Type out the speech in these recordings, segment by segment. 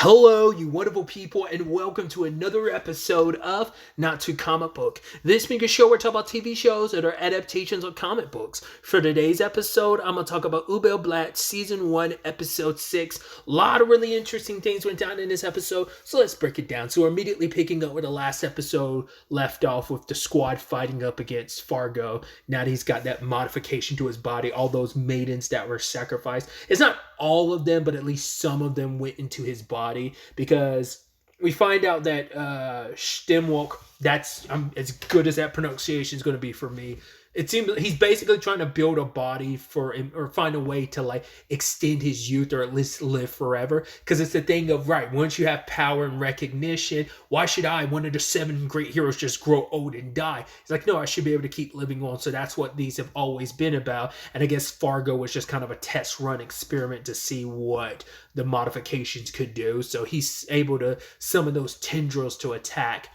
Hello, you wonderful people, and welcome to another episode of Not Too Comic Book. This being a show where we talk about TV shows that are adaptations of comic books. For today's episode, I'm going to talk about Übel Blatt Season 1, Episode 6. A lot of really interesting things went down in this episode, so let's break it down. So we're immediately picking up where the last episode left off with the squad fighting up against Fargo. Now that he's got that modification to his body, all those maidens that were sacrificed. It's not all of them, but at least some of them went into his body, because we find out that Schtemwölech, that's as good as that pronunciation is going to be for me. It seems he's basically trying to build a body for him, or find a way to like extend his youth, or at least live forever. Because it's the thing of, right, once you have power and recognition, why should I, one of the 7 great heroes, just grow old and die? He's like, no, I should be able to keep living on. So that's what these have always been about. And I guess Fargo was just kind of a test run experiment to see what the modifications could do. So he's able to summon those tendrils to attack.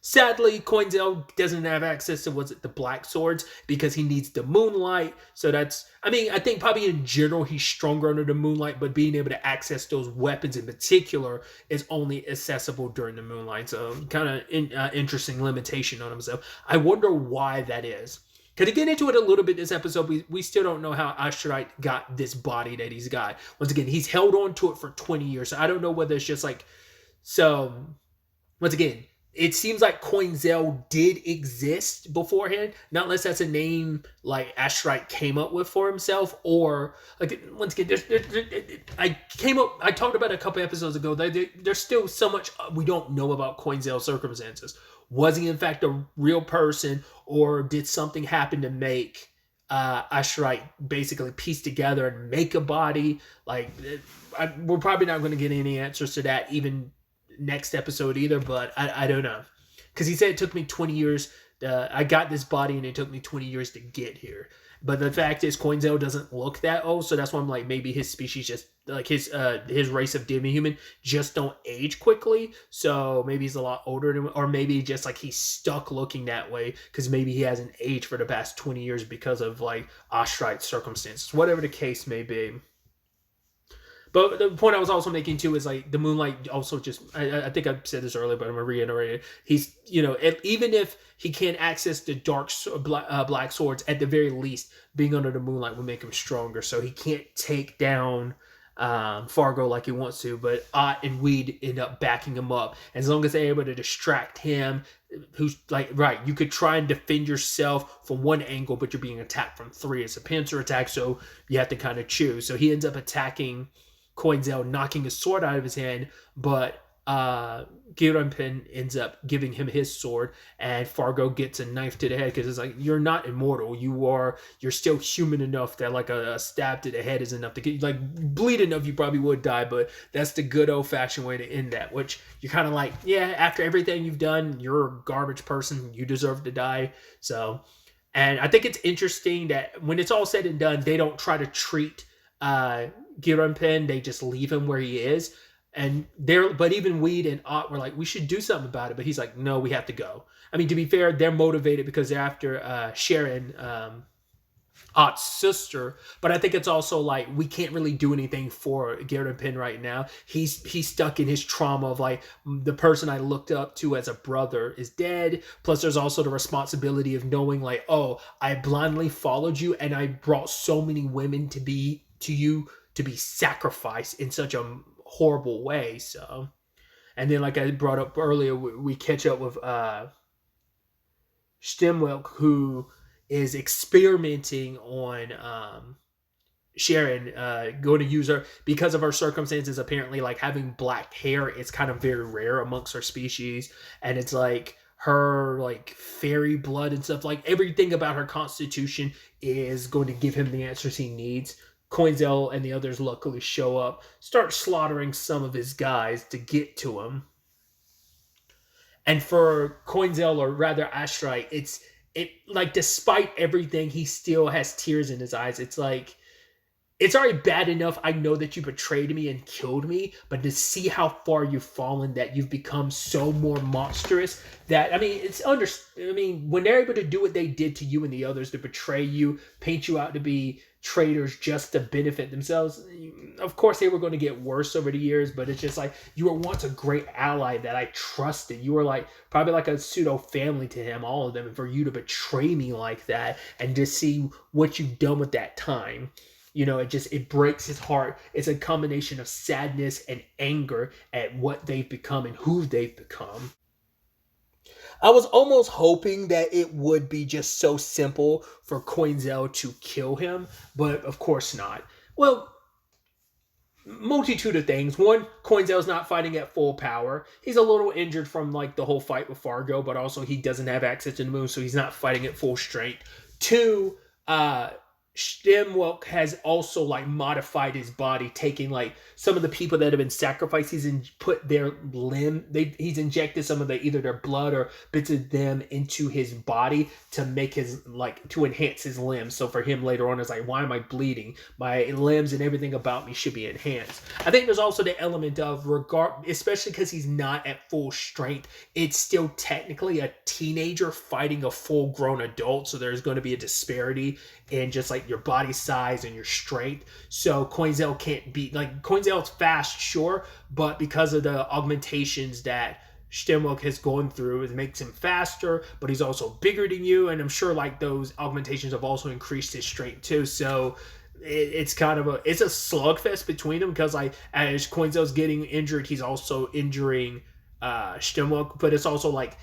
Sadly, Coinzel doesn't have access to, the black swords, because he needs the moonlight. So that's, I think probably in general he's stronger under the moonlight, but being able to access those weapons in particular is only accessible during the moonlight. So kind of interesting limitation on himself. I wonder why that is. To get into it a little bit this episode, we still don't know how Astrite got this body that he's got. Once again, he's held on to it for 20 years. So I don't know whether it's just like, so once again, it seems like Coinzel did exist beforehand, not unless that's a name like Astrite came up with for himself, or like, once again, I talked about it a couple episodes ago. There's still so much we don't know about Coinzel's circumstances. Was he in fact a real person, or did something happen to make Astrite basically piece together and make a body? Like, we're probably not going to get any answers to that even next episode either, but I don't know, because he said it took me 20 years. I got this body and it took me 20 years to get here. But the fact is, Coinzel doesn't look that old, so that's why I'm like, maybe his species just, like his race of demi-human just don't age quickly. So maybe he's a lot older than, or maybe just like he's stuck looking that way because maybe he hasn't aged for the past 20 years because of like Astrite circumstances, whatever the case may be. But the point I was also making too is like the moonlight also just, I think I said this earlier, but I'm going to reiterate it. He's, even if he can't access the black swords, at the very least, being under the moonlight will make him stronger. So he can't take down Fargo like he wants to, but Ott and Weed end up backing him up. As long as they're able to distract him, who's like, right, you could try and defend yourself from one angle, but you're being attacked from 3. It's a pincer attack, so you have to kind of choose. So he ends up attacking Coinzel, knocking his sword out of his hand, but Gironpen ends up giving him his sword, and Fargo gets a knife to the head, because it's like, you're not immortal. You're still human enough that like a stab to the head is enough to get, like, bleed enough, you probably would die, but that's the good old-fashioned way to end that, which you're kind of like, yeah, after everything you've done, you're a garbage person, you deserve to die. So, and I think it's interesting that when it's all said and done, they don't try to treat Gironpen, they just leave him where he is. But even Weed and Ott were like, we should do something about it. But he's like, no, we have to go. I mean, to be fair, they're motivated because they're after Sharon, Ott's sister. But I think it's also like, we can't really do anything for Gironpen right now. He's stuck in his trauma of like, the person I looked up to as a brother is dead. Plus there's also the responsibility of knowing like, oh, I blindly followed you and I brought so many women to you to be sacrificed in such a horrible way. So, and then like I brought up earlier, we catch up with Schtemwölech, who is experimenting on Sharon, going to use her because of her circumstances. Apparently, like having black hair, it's kind of very rare amongst her species, and it's like her like fairy blood and stuff, like everything about her constitution is going to give him the answers he needs. Coinzel and the others luckily show up, start slaughtering some of his guys to get to him. And for Coinzel, or rather Astrite, it like, despite everything, he still has tears in his eyes. It's like, it's already bad enough I know that you betrayed me and killed me, but to see how far you've fallen, that you've become so more monstrous, that, I mean, when they're able to do what they did to you and the others, to betray you, paint you out to be traders just to benefit themselves. Of course, they were going to get worse over the years, but it's just like you were once a great ally that I trusted. You were like probably like a pseudo family to him, all of them. And for you to betray me like that and just see what you've done with that time, it breaks his heart. It's a combination of sadness and anger at what they've become and who they've become. I was almost hoping that it would be just so simple for Coinzel to kill him, but of course not. Well, multitude of things. One, Coinzel's not fighting at full power. He's a little injured from like the whole fight with Fargo, but also he doesn't have access to the moon, so he's not fighting at full strength. Two, Schtemwölech has also like modified his body, taking like some of the people that have been sacrificed. He's put their he's injected some of either their blood or bits of them into his body to make to enhance his limbs. So for him later on, it's like, why am I bleeding? My limbs and everything about me should be enhanced. I think there's also the element of especially because he's not at full strength. It's still technically a teenager fighting a full-grown adult, so there's going to be a disparity in just like your body size and your strength. So Coinzel can't beat, like, Coinzel's fast, sure, but because of the augmentations that Schtemwölech has gone through, it makes him faster, but he's also bigger than you, and I'm sure like those augmentations have also increased his strength too. So it's kind of it's a slugfest between them, because like as Coinzel's getting injured, he's also injuring Schtemwölech, but it's also like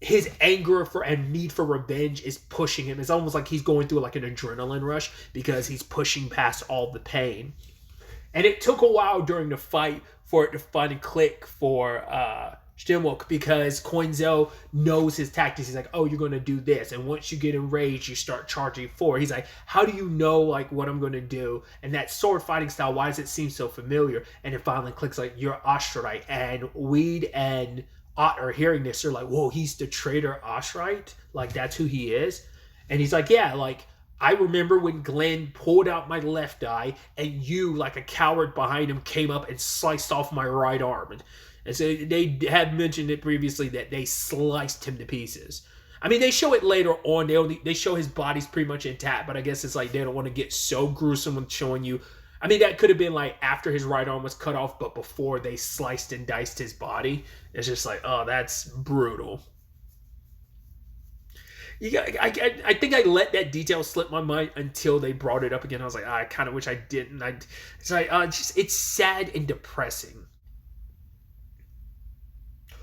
his anger and need for revenge is pushing him. It's almost like he's going through like an adrenaline rush because he's pushing past all the pain. And it took a while during the fight for it to finally click for Schtemwölech, because Coinzel knows his tactics. He's like, oh, you're going to do this. And once you get enraged, you start charging forward. He's like, how do you know like what I'm going to do? And that sword fighting style, why does it seem so familiar? And it finally clicks like, you're Osterite. And Weed and Ott are hearing this. They're like, whoa, he's the traitor Osterite? Like, that's who he is? And he's like, yeah, like, I remember when Glenn pulled out my left eye and you, like a coward behind him, came up and sliced off my right arm. And so they had mentioned it previously that they sliced him to pieces. I mean, they show it later on. They show his body's pretty much intact, but I guess it's like they don't want to get so gruesome with showing you. I mean, that could have been like after his right arm was cut off, but before they sliced and diced his body. It's just like, oh, that's brutal. I think I let that detail slip my mind until they brought it up again. I was like, I kind of wish I didn't. It's like, it's sad and depressing.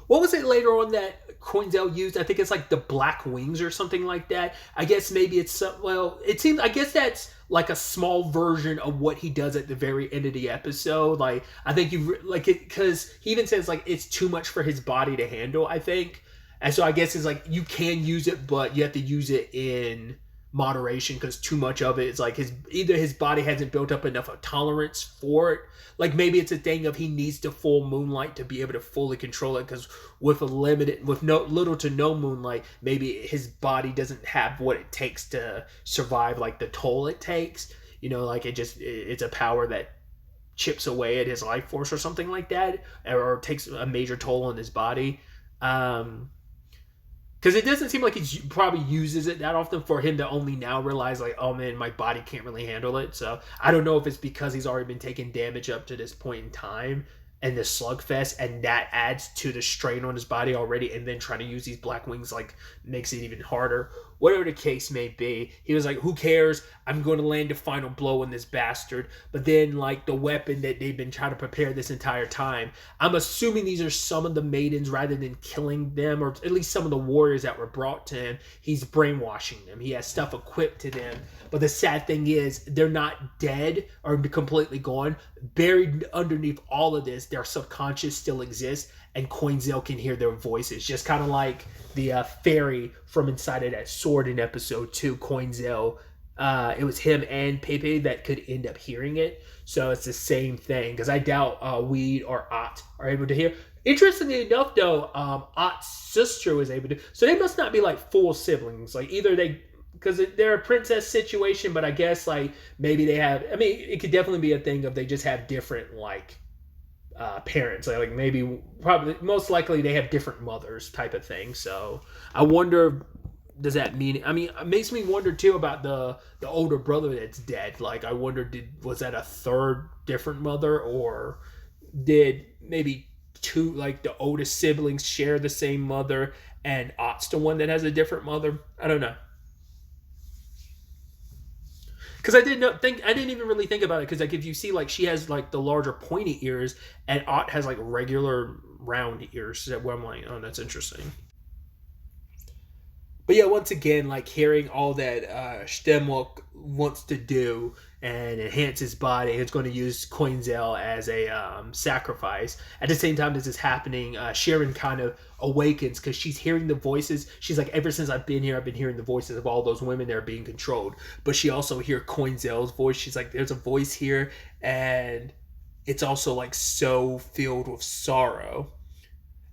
What was it later on that Coinzel used? I think it's like the black wings or something like that. I guess maybe it's, well, it seems, I guess that's like a small version of what he does at the very end of the episode. Like, I think because he even says like it's too much for his body to handle, I think. And so I guess it's like you can use it, but you have to use it in moderation, because too much of it is like either his body hasn't built up enough of tolerance for it. Like maybe it's a thing of he needs the full moonlight to be able to fully control it, because with little to no moonlight, maybe his body doesn't have what it takes to survive, like the toll it takes. Like it's a power that chips away at his life force or something like that, or takes a major toll on his body. Because it doesn't seem like he probably uses it that often for him to only now realize, like, oh man, my body can't really handle it. So I don't know if it's because he's already been taking damage up to this point in time and the slugfest, and that adds to the strain on his body already, and then trying to use these black wings like makes it even harder. Whatever the case may be, he was like, who cares? I'm going to land the final blow on this bastard. But then, like, the weapon that they've been trying to prepare this entire time, I'm assuming these are some of the maidens rather than killing them, or at least some of the warriors that were brought to him. He's brainwashing them. He has stuff equipped to them. But the sad thing is, they're not dead or completely gone. Buried underneath all of this, their subconscious still exists, and Coinzel can hear their voices. Just kind of like the fairy from inside of that sword in episode 2, Coinzel. It was him and Pepe that could end up hearing it. So it's the same thing, because I doubt Weed or Ott are able to hear. Interestingly enough, though, Ott's sister was able to. So they must not be like full siblings. Like either because they're a princess situation, but I guess like maybe they have. I mean, it could definitely be a thing of they just have different like parents. Like maybe, probably, most likely they have different mothers type of thing. So I wonder does that mean? I mean, it makes me wonder too about the older brother that's dead. Like, I wonder, was that a third different mother, or did maybe two, like the oldest siblings, share the same mother, and Ott's the one that has a different mother? I don't know. Because I didn't even really think about it. Because like if you see, like she has like the larger pointy ears, and Ott has like regular round ears. So where I'm like, oh, that's interesting. But yeah, once again, like hearing all that Schtemwölech wants to do and enhance his body, it's going to use Coinzel as a sacrifice. At the same time this is happening, Sharon kind of awakens because she's hearing the voices. She's like, ever since I've been here, I've been hearing the voices of all those women that are being controlled. But she also hear Coinzel's voice. She's like, there's a voice here, and it's also like so filled with sorrow.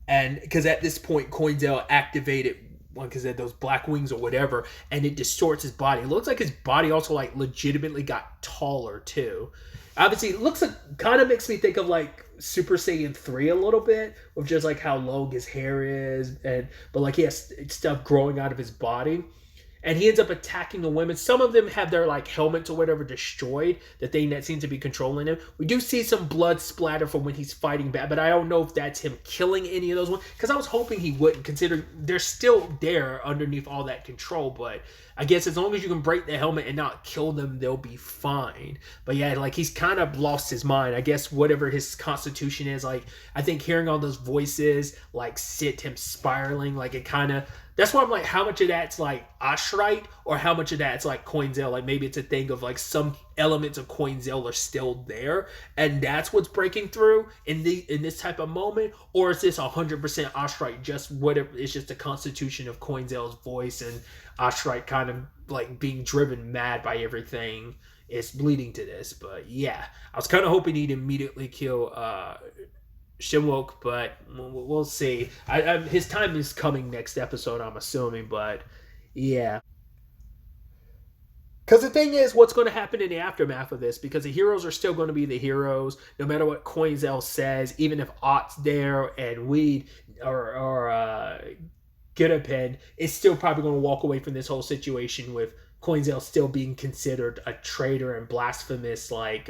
And because at this point Coinzel activated one, because had those black wings or whatever, and it distorts his body. It looks like his body also like legitimately got taller too. Obviously it looks like, kind of makes me think of like Super Saiyan 3 a little bit, with just like how long his hair is, and but like he has stuff growing out of his body. And he ends up attacking the women. Some of them have their like helmets or whatever destroyed, the thing that seems to be controlling him. We do see some blood splatter from when he's fighting back, but I don't know if that's him killing any of those ones, because I was hoping he wouldn't, consider they're still there underneath all that control. But I guess as long as you can break the helmet and not kill them, they'll be fine. But yeah, like he's kind of lost his mind. I guess whatever his constitution is, like I think hearing all those voices like sent him spiraling. Like it kind of, that's why I'm like, how much of that's like Oshryte, or how much of that's like Coinzel? Like maybe it's a thing of like some elements of Coinzel are still there, and that's what's breaking through in this type of moment, or is this 100% Oshryte? Just whatever, it's just the constitution of Coinzel's voice, and Oshryte kind of like being driven mad by everything is leading to this. But yeah, I was kind of hoping he'd immediately kill Schtemwölech, but we'll see. His time is coming next episode, I'm assuming, but yeah. Because the thing is, what's going to happen in the aftermath of this? Because the heroes are still going to be the heroes, no matter what Coinzel says, even if Ott's there and Weed or Gitapen is still probably going to walk away from this whole situation with Coinzel still being considered a traitor and blasphemous, like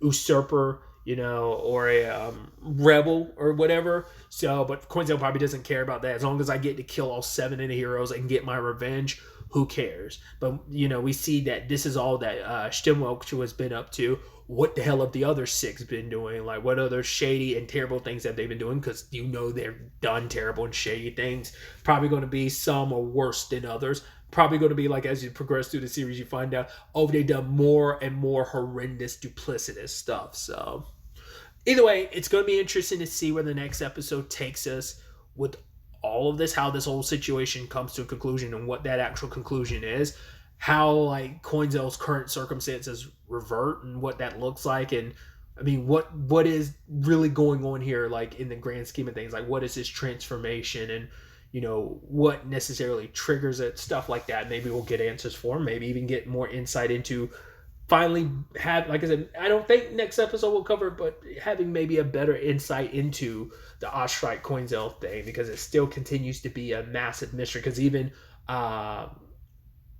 usurper, you know, or a rebel or whatever. So, but Coinzel probably doesn't care about that. As long as I get to kill all 7 of the heroes and get my revenge, who cares? But, you know, we see that this is all that Schtemwölech has been up to. What the hell have the other 6 been doing? Like, what other shady and terrible things have they been doing? Because you know they've done terrible and shady things. Probably going to be some are worse than others. Probably going to be like, as you progress through the series, you find out, oh, they've done more and more horrendous, duplicitous stuff. So either way, it's going to be interesting to see where the next episode takes us with all of this, how this whole situation comes to a conclusion and what that actual conclusion is, how like Coinzel's current circumstances revert and what that looks like. And I mean, what is really going on here, like in the grand scheme of things? Like, what is this transformation, and you know, what necessarily triggers it, stuff like that. Maybe we'll get answers for him, maybe even get more insight into finally have, like I said, I don't think next episode will cover it, but having maybe a better insight into the Oshryte Coinzel thing, because it still continues to be a massive mystery. Because even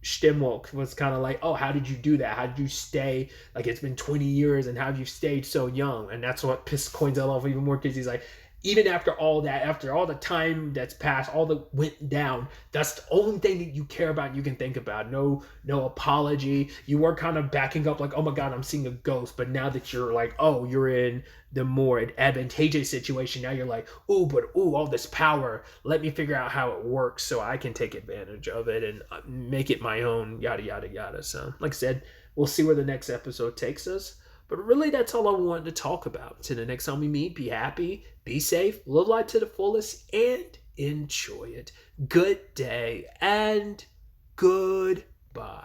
Schtemwölech was kind of like, oh, how did you do that? How did you stay? Like, it's been 20 years, and how have you stayed so young? And that's what pissed Coinzel off even more, because he's like, even after all that, after all the time that's passed, all that went down, that's the only thing that you care about and you can think about. No apology. You were kind of backing up like, oh my God, I'm seeing a ghost. But now that you're like, oh, you're in the more advantageous situation, now you're like, all this power. Let me figure out how it works so I can take advantage of it and make it my own, yada, yada, yada. So, like I said, we'll see where the next episode takes us. But really, that's all I wanted to talk about. Till the next time we meet, be happy, be safe, live life to the fullest, and enjoy it. Good day and goodbye.